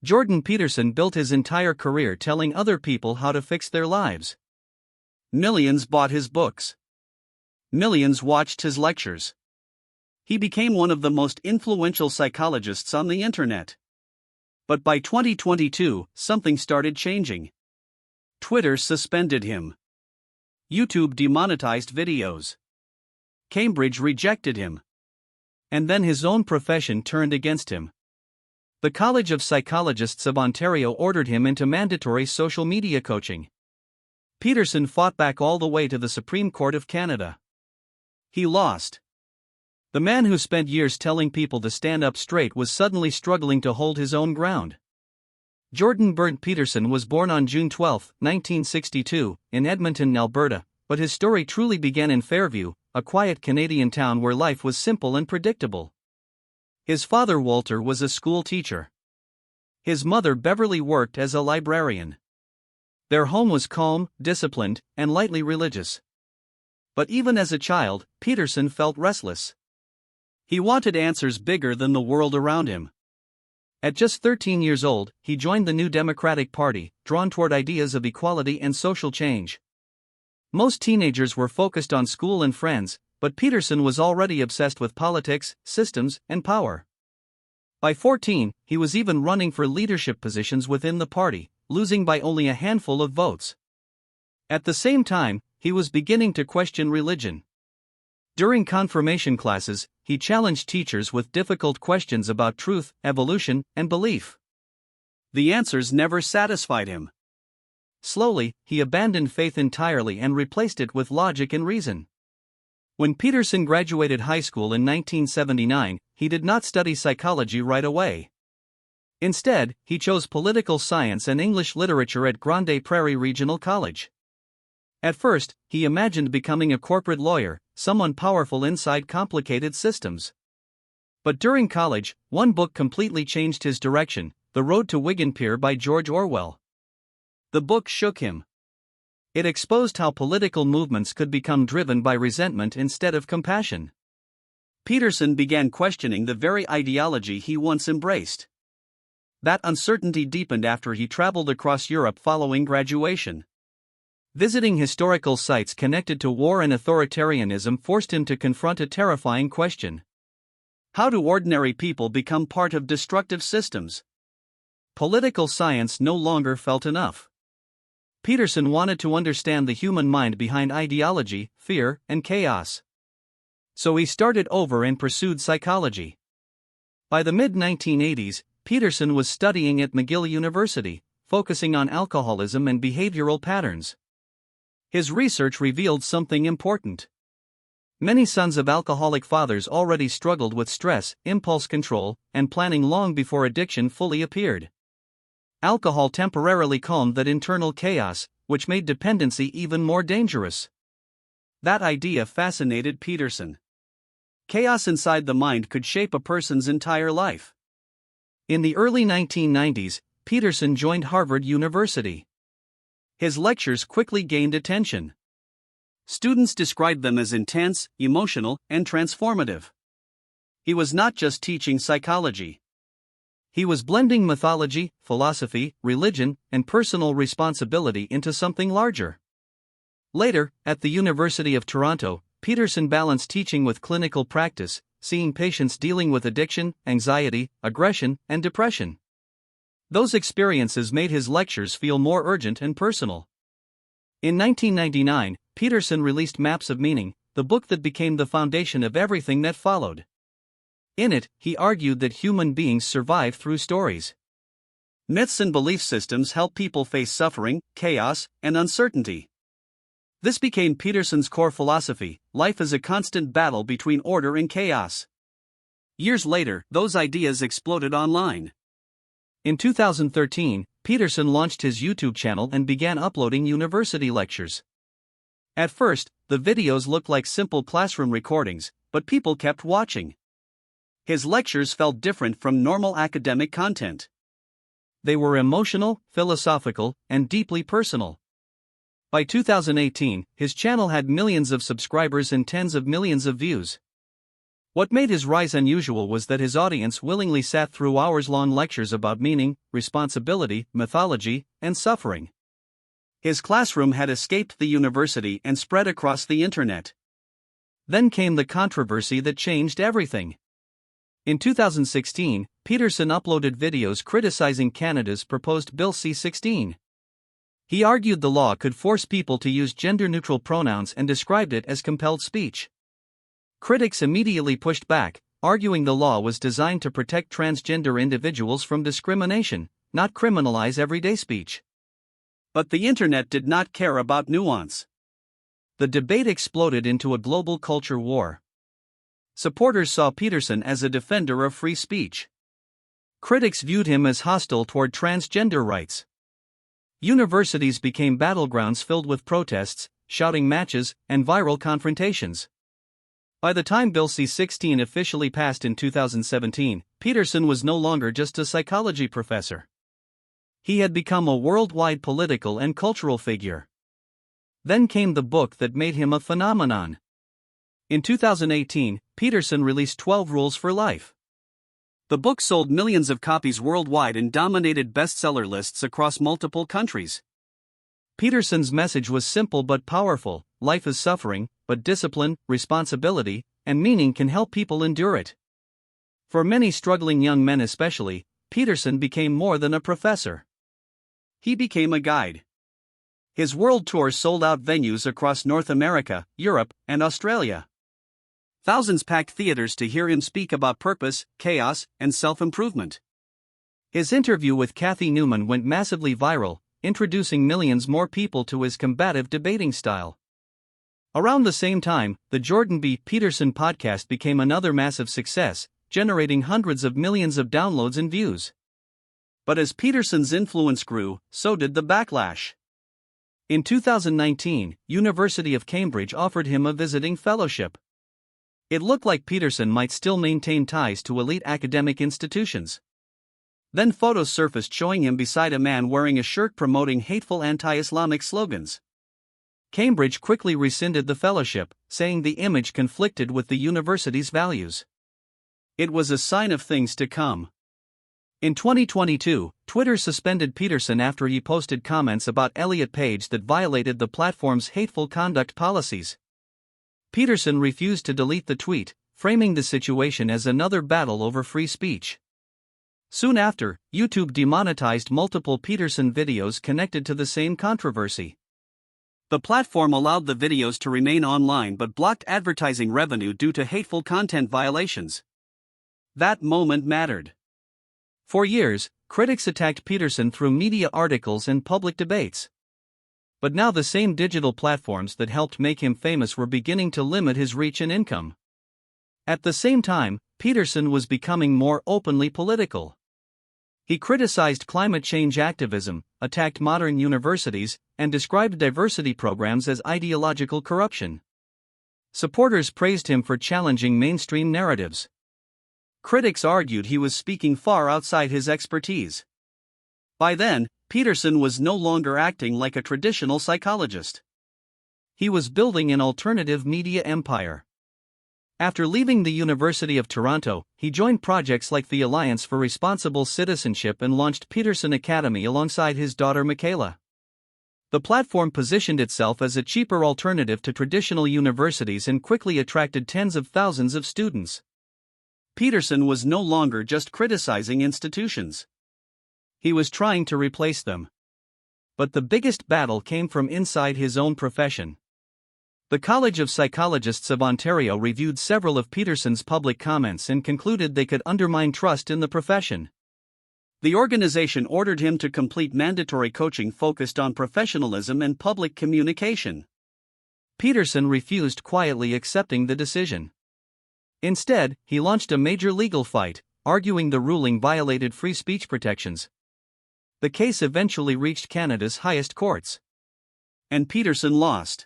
Jordan Peterson built his entire career telling other people how to fix their lives. Millions bought his books. Millions watched his lectures. He became one of the most influential psychologists on the internet. But by 2022, something started changing. Twitter suspended him. YouTube demonetized videos. Cambridge rejected him. And then his own profession turned against him. The College of Psychologists of Ontario ordered him into mandatory social media coaching. Peterson fought back all the way to the Supreme Court of Canada. He lost. The man who spent years telling people to stand up straight was suddenly struggling to hold his own ground. Jordan Burnt Peterson was born on June 12, 1962, in Edmonton, Alberta, but his story truly began in Fairview, a quiet Canadian town where life was simple and predictable. His father Walter was a school teacher. His mother Beverly worked as a librarian. Their home was calm, disciplined, and lightly religious. But even as a child, Peterson felt restless. He wanted answers bigger than the world around him. At just 13 years old, he joined the New Democratic Party, drawn toward ideas of equality and social change. Most teenagers were focused on school and friends, but Peterson was already obsessed with politics, systems, and power. By 14, he was even running for leadership positions within the party, losing by only a handful of votes. At the same time, he was beginning to question religion. During confirmation classes, he challenged teachers with difficult questions about truth, evolution, and belief. The answers never satisfied him. Slowly, he abandoned faith entirely and replaced it with logic and reason. When Peterson graduated high school in 1979, he did not study psychology right away. Instead, he chose political science and English literature at Grande Prairie Regional College. At first, he imagined becoming a corporate lawyer, someone powerful inside complicated systems. But during college, one book completely changed his direction, The Road to Wiganpier by George Orwell. The book shook him. It exposed how political movements could become driven by resentment instead of compassion. Peterson began questioning the very ideology he once embraced. That uncertainty deepened after he traveled across Europe following graduation. Visiting historical sites connected to war and authoritarianism forced him to confront a terrifying question. How do ordinary people become part of destructive systems? Political science no longer felt enough. Peterson wanted to understand the human mind behind ideology, fear, and chaos. So he started over and pursued psychology. By the mid-1980s, Peterson was studying at McGill University, focusing on alcoholism and behavioral patterns. His research revealed something important. Many sons of alcoholic fathers already struggled with stress, impulse control, and planning long before addiction fully appeared. Alcohol temporarily calmed that internal chaos, which made dependency even more dangerous. That idea fascinated Peterson. Chaos inside the mind could shape a person's entire life. In the early 1990s, Peterson joined Harvard University. His lectures quickly gained attention. Students described them as intense, emotional, and transformative. He was not just teaching psychology. He was blending mythology, philosophy, religion, and personal responsibility into something larger. Later, at the University of Toronto, Peterson balanced teaching with clinical practice, seeing patients dealing with addiction, anxiety, aggression, and depression. Those experiences made his lectures feel more urgent and personal. In 1999, Peterson released Maps of Meaning, the book that became the foundation of everything that followed. In it, he argued that human beings survive through stories. Myths and belief systems help people face suffering, chaos, and uncertainty. This became Peterson's core philosophy: life is a constant battle between order and chaos. Years later, those ideas exploded online. In 2013, Peterson launched his YouTube channel and began uploading university lectures. At first, the videos looked like simple classroom recordings, but people kept watching. His lectures felt different from normal academic content. They were emotional, philosophical, and deeply personal. By 2018, his channel had millions of subscribers and tens of millions of views. What made his rise unusual was that his audience willingly sat through hours-long lectures about meaning, responsibility, mythology, and suffering. His classroom had escaped the university and spread across the internet. Then came the controversy that changed everything. In 2016, Peterson uploaded videos criticizing Canada's proposed Bill C16. He argued the law could force people to use gender-neutral pronouns and described it as compelled speech. Critics immediately pushed back, arguing the law was designed to protect transgender individuals from discrimination, not criminalize everyday speech. But the internet did not care about nuance. The debate exploded into a global culture war. Supporters saw Peterson as a defender of free speech. Critics viewed him as hostile toward transgender rights. Universities became battlegrounds filled with protests, shouting matches, and viral confrontations. By the time Bill C16 officially passed in 2017, Peterson was no longer just a psychology professor. He had become a worldwide political and cultural figure. Then came the book that made him a phenomenon. In 2018, Peterson released 12 Rules for Life. The book sold millions of copies worldwide and dominated bestseller lists across multiple countries. Peterson's message was simple but powerful: life is suffering, but discipline, responsibility, and meaning can help people endure it. For many struggling young men especially, Peterson became more than a professor. He became a guide. His world tour sold out venues across North America, Europe, and Australia. Thousands packed theaters to hear him speak about purpose, chaos, and self-improvement. His interview with Cathy Newman went massively viral, introducing millions more people to his combative debating style. Around the same time, the Jordan B. Peterson podcast became another massive success, generating hundreds of millions of downloads and views. But as Peterson's influence grew, so did the backlash. In 2019, University of Cambridge offered him a visiting fellowship. It looked like Peterson might still maintain ties to elite academic institutions. Then photos surfaced showing him beside a man wearing a shirt promoting hateful anti-Islamic slogans. Cambridge quickly rescinded the fellowship, saying the image conflicted with the university's values. It was a sign of things to come. In 2022, Twitter suspended Peterson after he posted comments about Elliot Page that violated the platform's hateful conduct policies. Peterson refused to delete the tweet, framing the situation as another battle over free speech. Soon after, YouTube demonetized multiple Peterson videos connected to the same controversy. The platform allowed the videos to remain online but blocked advertising revenue due to hateful content violations. That moment mattered. For years, critics attacked Peterson through media articles and public debates. But now the same digital platforms that helped make him famous were beginning to limit his reach and income. At the same time, Peterson was becoming more openly political. He criticized climate change activism, attacked modern universities, and described diversity programs as ideological corruption. Supporters praised him for challenging mainstream narratives. Critics argued he was speaking far outside his expertise. By then, Peterson was no longer acting like a traditional psychologist. He was building an alternative media empire. After leaving the University of Toronto, he joined projects like the Alliance for Responsible Citizenship and launched Peterson Academy alongside his daughter Michaela. The platform positioned itself as a cheaper alternative to traditional universities and quickly attracted tens of thousands of students. Peterson was no longer just criticizing institutions. He was trying to replace them. But the biggest battle came from inside his own profession. The College of Psychologists of Ontario reviewed several of Peterson's public comments and concluded they could undermine trust in the profession. The organization ordered him to complete mandatory coaching focused on professionalism and public communication. Peterson refused, quietly accepting the decision. Instead, he launched a major legal fight, arguing the ruling violated free speech protections. The case eventually reached Canada's highest courts. And Peterson lost.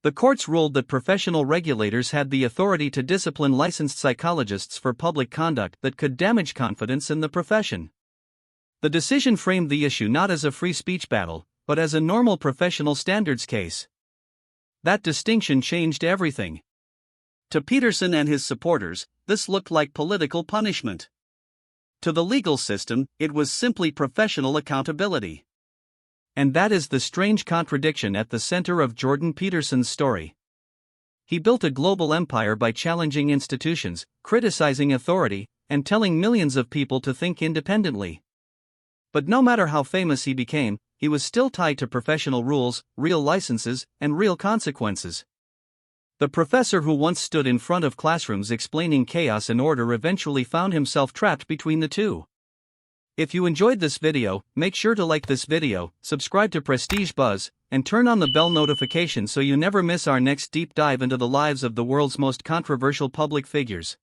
The courts ruled that professional regulators had the authority to discipline licensed psychologists for public conduct that could damage confidence in the profession. The decision framed the issue not as a free speech battle, but as a normal professional standards case. That distinction changed everything. To Peterson and his supporters, this looked like political punishment. To the legal system, it was simply professional accountability. And that is the strange contradiction at the center of Jordan Peterson's story. He built a global empire by challenging institutions, criticizing authority, and telling millions of people to think independently. But no matter how famous he became, he was still tied to professional rules, real licenses, and real consequences. The professor who once stood in front of classrooms explaining chaos and order eventually found himself trapped between the two. If you enjoyed this video, make sure to like this video, subscribe to Prestige Buzz, and turn on the bell notification so you never miss our next deep dive into the lives of the world's most controversial public figures.